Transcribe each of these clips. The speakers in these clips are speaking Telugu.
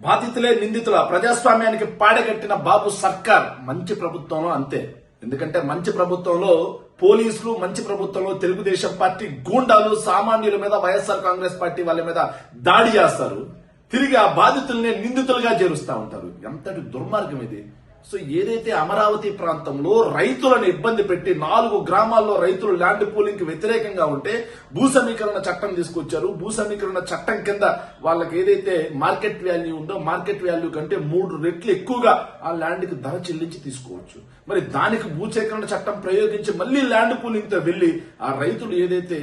బాధితులే నిందితుల ప్రజాస్వామ్యానికి పాడగట్టిన బాబు సర్కార్ మంచి ప్రభుత్వంలో అంతే. ఎందుకంటే మంచి ప్రభుత్వంలో పోలీసులు, మంచి ప్రభుత్వంలో తెలుగుదేశం పార్టీ గూండాలు సామాన్యుల మీద, వైఎస్ఆర్ కాంగ్రెస్ పార్టీ వాళ్ళ మీద దాడి చేస్తారు. తిరిగి ఆ బాధితుల్ని నిందితులుగా చేరుస్తా ఉంటారు. ఎంతటి దుర్మార్గం ఇది. సో ఏదైతే అమరావతి ప్రాంతంలో రైతులను ఇబ్బంది పెట్టి 4 గ్రామాల్లో రైతులు ల్యాండ్ పూలింగ్ కి వ్యతిరేకంగా ఉంటే భూ సమీకరణ చట్టం తీసుకొచ్చారు. భూ సమీకరణ చట్టం కింద వాళ్ళకి ఏదైతే మార్కెట్ వాల్యూ ఉందో మార్కెట్ వాల్యూ కంటే 3 రెట్లు ఎక్కువగా ఆ ల్యాండ్ కి ధర చెల్లించి తీసుకోవచ్చు. మరి దానికి భూసేకరణ చట్టం ప్రయోగించి మళ్లీ ల్యాండ్ పూలింగ్ తో వెళ్లి ఆ రైతులు ఏదైతే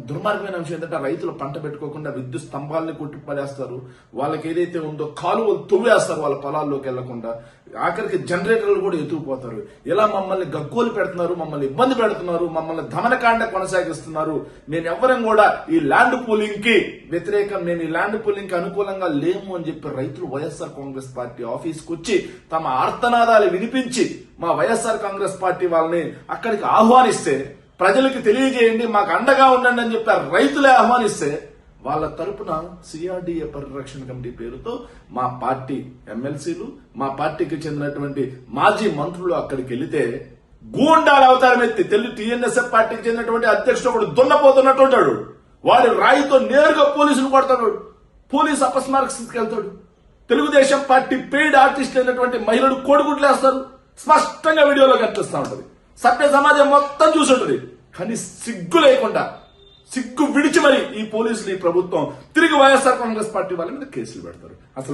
దుర్మార్గమైన అంశం ఏంటంటే రైతులు పంట పెట్టుకోకుండా విద్యుత్ స్తంభాలని కొట్టి పడేస్తారు. వాళ్ళకి ఏదైతే ఉందో కాలువలు తవ్వేస్తారు వాళ్ళ పొలాల్లోకి వెళ్లకుండా. ఆఖరికి జనరేటర్లు కూడా ఎత్తుకుపోతారు. ఇలా మమ్మల్ని గగ్గోలు పెడుతున్నారు, మమ్మల్ని ఇబ్బంది పెడుతున్నారు, మమ్మల్ని దమనకాండ కొనసాగిస్తున్నారు. నేను ఎవరం కూడా ఈ ల్యాండ్ పూలింగ్ కి వ్యతిరేకం, నేను ఈ ల్యాండ్ పూలింగ్ కి అనుకూలంగా లేము అని చెప్పి రైతులు వైఎస్ఆర్ కాంగ్రెస్ పార్టీ ఆఫీస్కి వచ్చి తమ ఆర్తనాదాలు వినిపించి మా వైఎస్ఆర్ కాంగ్రెస్ పార్టీ వాళ్ళని అక్కడికి ఆహ్వానిస్తే, ప్రజలకు తెలియజేయండి, మాకు అండగా ఉండండి అని చెప్పి రైతులే ఆహ్వానిస్తే వాళ్ళ తరపున సిఆర్డీఏ పరిరక్షణ కమిటీ పేరుతో మా పార్టీ ఎమ్మెల్సీలు, మా పార్టీకి చెందినటువంటి మాజీ మంత్రులు అక్కడికి వెళితే గూండాల అవతారం ఎత్తి టీఎన్ఎస్ఎఫ్ పార్టీకి చెందినటువంటి అధ్యక్షుడు ఒకడు దున్నపోతున్నట్టు ఉంటాడు. వాడి రాయితో నేరుగా పోలీసులు కొడతాడు. పోలీసు అపస్మారక స్థితికి వెళ్తాడు. తెలుగుదేశం పార్టీ పెయిడ్ ఆర్టిస్ట్ అయినటువంటి మహిళలు కోడిగుడ్లేస్తారు. స్పష్టంగా వీడియోలో కనిపిస్తూ ఉంటది. సభ్య సమాజం మొత్తం చూసుంటది. కానీ సిగ్గు లేకుండా, సిగ్గు విడిచి మరి ఈ పోలీసులు, ఈ ప్రభుత్వం తిరిగి వైఎస్ఆర్ కాంగ్రెస్ పార్టీ వాళ్ళ మీద కేసులు పెడతారు. అసలు